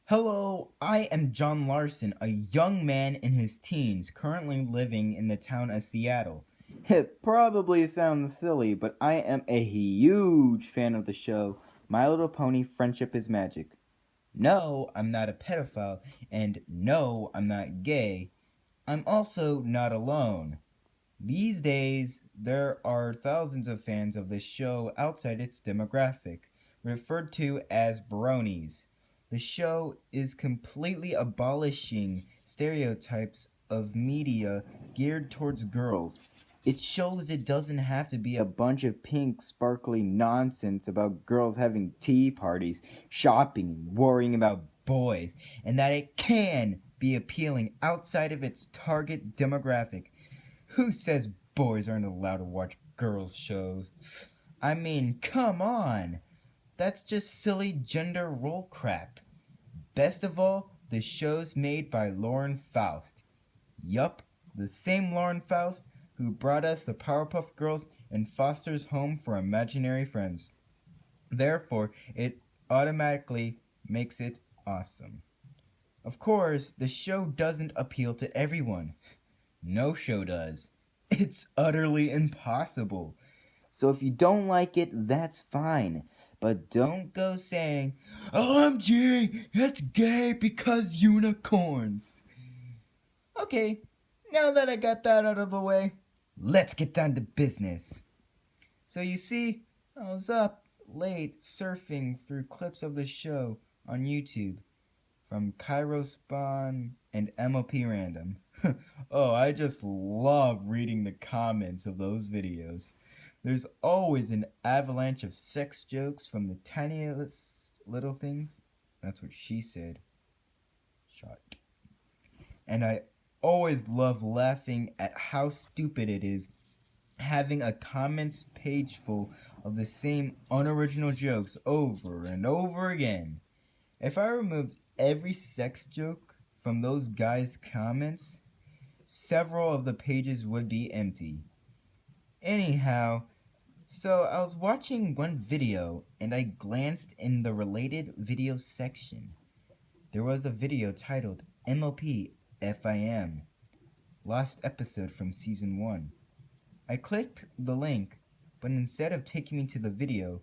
Hello, I am John Larson, a young man in his teens currently living in the town of Seattle. It probably sounds silly, but I am a huge fan of the show My Little Pony Friendship is Magic. No, I'm not a pedophile, and no, I'm not gay. I'm also not alone. These days, there are thousands of fans of the show outside its demographic, referred to as bronies. The show is completely abolishing stereotypes of media geared towards girls. It shows it doesn't have to be a bunch of pink, sparkly nonsense about girls having tea parties, shopping, and worrying about boys, and that it can be appealing outside of its target demographic. Who says boys aren't allowed to watch girls' shows? I mean, come on! That's just silly gender role crap. Best of all, the show's made by Lauren Faust. Yup, the same Lauren Faust who brought us the Powerpuff Girls and Foster's Home for Imaginary Friends. Therefore, it automatically makes it awesome. Of course, the show doesn't appeal to everyone. No show does. It's utterly impossible. So if you don't like it, that's fine. But don't go saying, OMG, it's gay because unicorns. Okay, now that I got that out of the way, let's get down to business. So you see, I was up late surfing through clips of the show on YouTube from Cairo Spawn and MOP Random. Oh, I just love reading the comments of those videos. There's always an avalanche of sex jokes from the tiniest little things. That's what she said. Shot. And I always love laughing at how stupid it is having a comments page full of the same unoriginal jokes over and over again. If I removed every sex joke from those guys' comments, several of the pages would be empty. Anyhow, so I was watching one video and I glanced in the related video section. There was a video titled MOP FIM, Lost Episode from Season 1. I clicked the link, but instead of taking me to the video,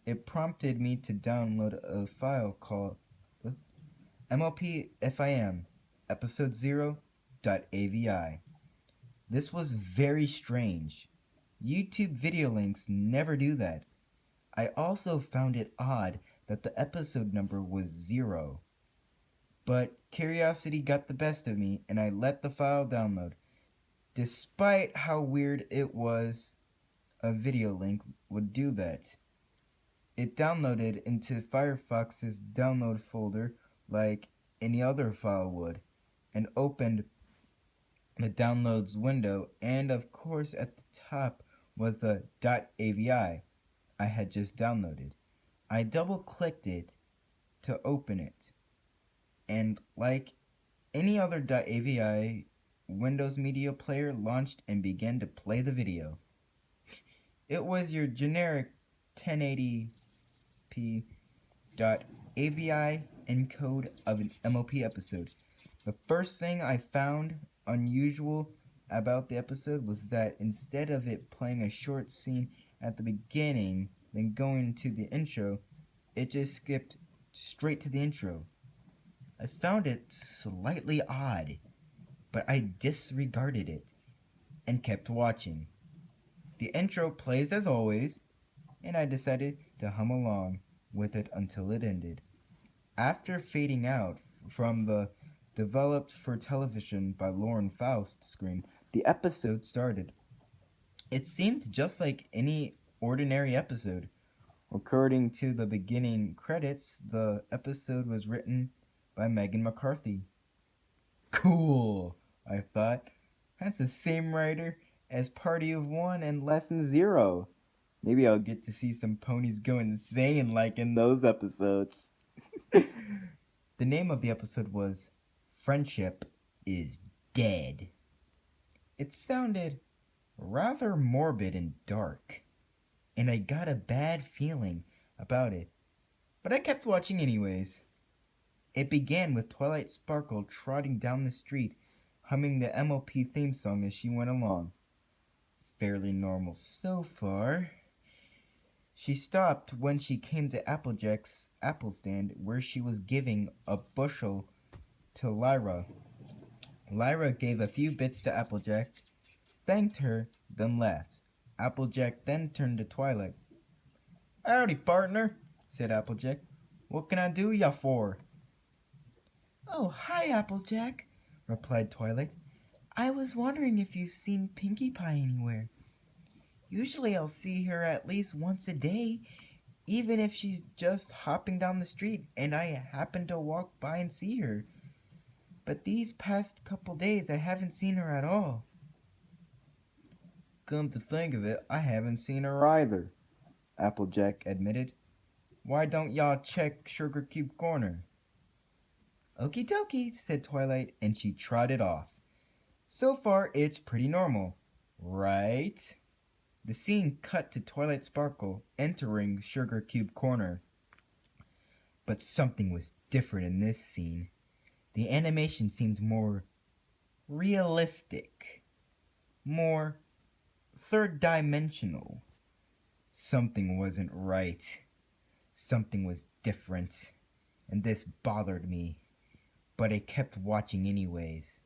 it prompted me to download a file called MOP FIM Episode 0.avi. This was very strange. YouTube video links never do that. I also found it odd that the episode number was 0. But curiosity got the best of me and I let the file download. Despite how weird it was, a video link would do that. It downloaded into Firefox's download folder like any other file would, and opened the downloads window, and of course at the top was the .avi I had just downloaded. I double clicked it to open it, and like any other .avi, Windows Media Player launched and began to play the video. It was your generic 1080p .avi encode of an MOP episode. The first thing I found unusual about the episode was that instead of it playing a short scene at the beginning, then going to the intro, it just skipped straight to the intro. I found it slightly odd, but I disregarded it and kept watching. The intro plays as always, and I decided to hum along with it until it ended. After fading out from the developed for television by Lauren Faust screen, the episode started. It seemed just like any ordinary episode. According to the beginning credits, the episode was written by Megan McCarthy. Cool, I thought. That's the same writer as Party of One and Lesson Zero. Maybe I'll get to see some ponies go insane like in those episodes. The name of the episode was Friendship is Dead. It sounded rather morbid and dark, and I got a bad feeling about it, but I kept watching anyways. It began with Twilight Sparkle trotting down the street, humming the MOP theme song as she went along. Fairly normal so far. She stopped when she came to Applejack's apple stand, where she was giving a bushel to Lyra. Lyra gave a few bits to Applejack, thanked her, then left. Applejack then turned to Twilight. "Howdy, partner," said Applejack. "What can I do ya for?" "Oh, hi, Applejack," replied Twilight. "I was wondering if you've seen Pinkie Pie anywhere. Usually I'll see her at least once a day, even if she's just hopping down the street and I happen to walk by and see her. But these past couple days I haven't seen her at all." "Come to think of it, I haven't seen her either," Applejack admitted. "Why don't y'all check Sugar Cube Corner?" "Okie dokie," said Twilight, and she trotted off. So far, it's pretty normal, right? The scene cut to Twilight Sparkle entering Sugar Cube Corner. But something was different in this scene. The animation seemed more realistic, more third dimensional. Something wasn't right. Something was different, and this bothered me, but I kept watching anyways.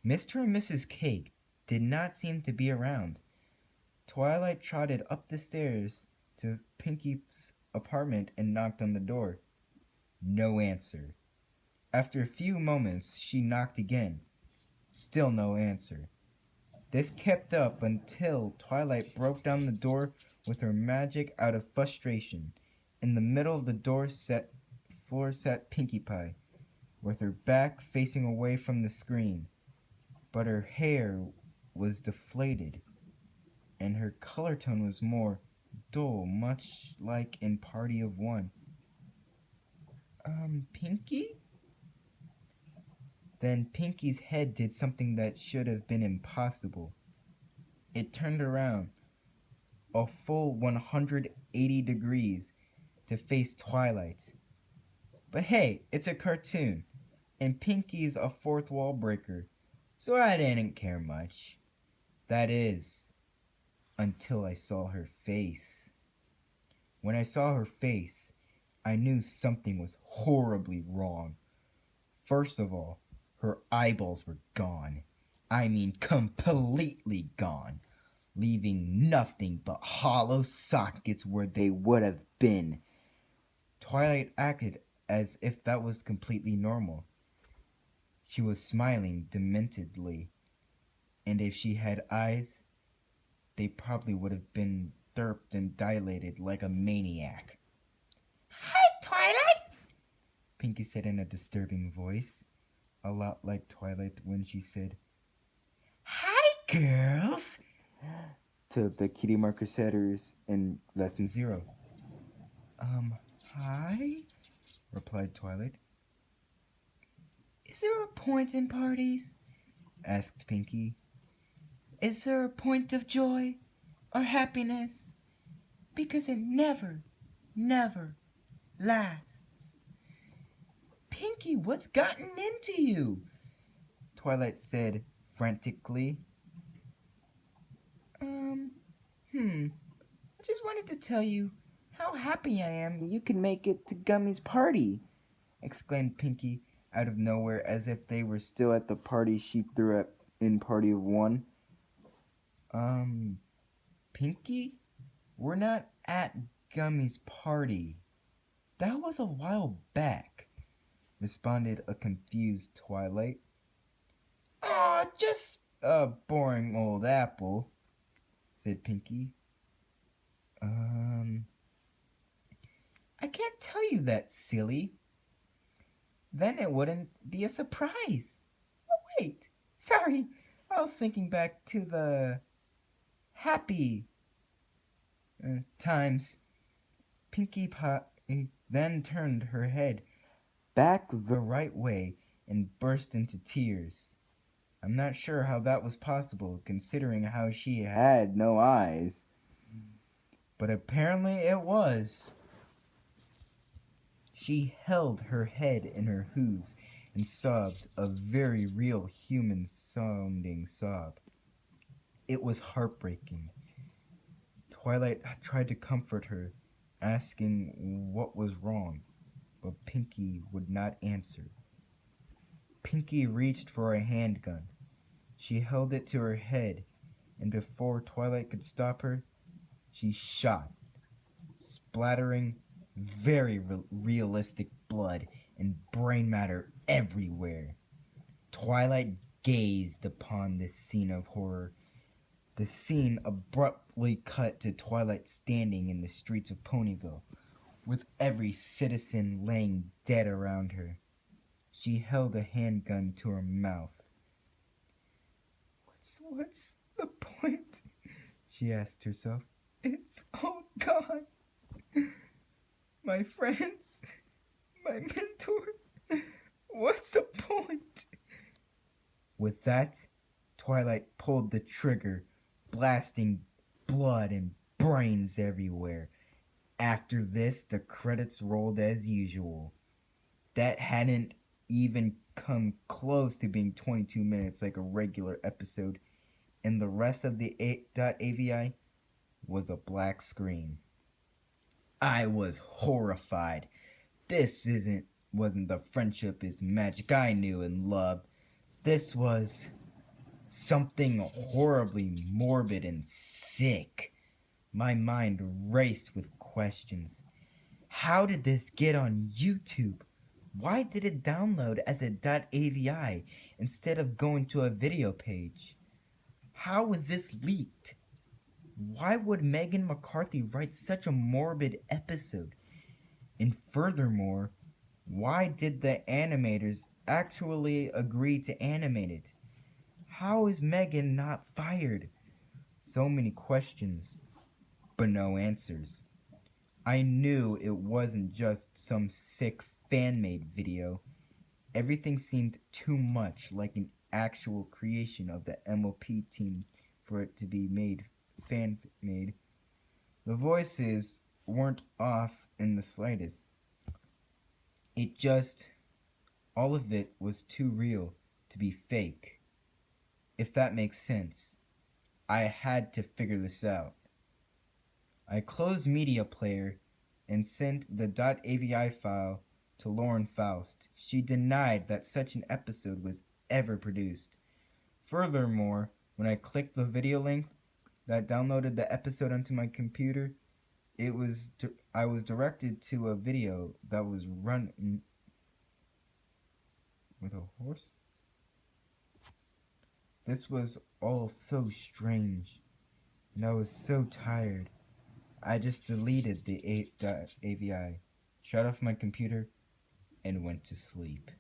Mr. and Mrs. Cake did not seem to be around. Twilight trotted up the stairs to Pinkie's apartment and knocked on the door. No answer. After a few moments, she knocked again. Still no answer. This kept up until Twilight broke down the door with her magic out of frustration. In the middle of the floor sat Pinkie Pie, with her back facing away from the screen. But her hair was deflated, and her color tone was more dull, much like in Party of One. Pinkie?" Then Pinkie's head did something that should have been impossible. It turned around a full 180 degrees to face Twilight. But hey, it's a cartoon, and Pinkie's a fourth wall breaker, so I didn't care much. That is, until I saw her face. When I saw her face, I knew something was horribly wrong. First of all, her eyeballs were gone. I mean, completely gone, leaving nothing but hollow sockets where they would have been. Twilight acted as if that was completely normal. She was smiling dementedly, and if she had eyes, they probably would have been derped and dilated like a maniac. "Hi, Twilight," Pinkie said in a disturbing voice, a lot like Twilight when she said, "Hi, girls," to the Kitty Marker setters in Lesson 0. Hi," replied Twilight. "Is there a point in parties?" asked Pinkie. "Is there a point of joy or happiness? Because it never, never lasts." "Pinkie, what's gotten into you?" Twilight said frantically. I just wanted to tell you how happy I am you can make it to Gummy's party," exclaimed Pinkie out of nowhere, as if they were still at the party she threw at in Party of One. Pinkie? We're not at Gummy's party. That was a while back," responded a confused Twilight. "Aw, just a boring old apple," said Pinkie. I can't tell you that, silly. Then it wouldn't be a surprise. Oh, wait. Sorry. I was thinking back to the happy times. Pinkie Pie then turned her head back the right way and burst into tears. I'm not sure how that was possible, considering how she had no eyes. But apparently it was. She held her head in her hooves and sobbed a very real human sounding sob. It was heartbreaking. Twilight tried to comfort her, asking what was wrong, but Pinky would not answer. Pinky reached for a handgun. She held it to her head, and before Twilight could stop her, she shot, splattering very realistic blood and brain matter everywhere. Twilight gazed upon this scene of horror. The scene abruptly cut to Twilight standing in the streets of Ponyville, with every citizen laying dead around her. She held a handgun to her mouth. What's the point? She asked herself. It's all gone. My friends, my mentor. What's the point? With that, Twilight pulled the trigger, blasting blood and brains everywhere. After this, the credits rolled as usual. That hadn't even come close to being 22 minutes like a regular episode, and the rest of the .avi was a black screen. I was horrified. This wasn't the friendship is magic I knew and loved. This was something horribly morbid and sick. My mind raced with questions. How did this get on YouTube? Why did it download as a .avi instead of going to a video page? How was this leaked? Why would Megan McCarthy write such a morbid episode? And furthermore, why did the animators actually agree to animate it? How is Megan not fired? So many questions, but no answers. I knew it wasn't just some sick fan-made video. Everything seemed too much like an actual creation of the MLP team for it to be fan-made. The voices weren't off in the slightest. All of it was too real to be fake. If that makes sense. I had to figure this out. I closed Media Player and sent the .avi file to Lauren Faust. She denied that such an episode was ever produced. Furthermore, when I clicked the video link that downloaded the episode onto my computer, I was directed to a video that was run with a horse. This was all so strange, and I was so tired. I just deleted the .avi, shut off my computer, and went to sleep.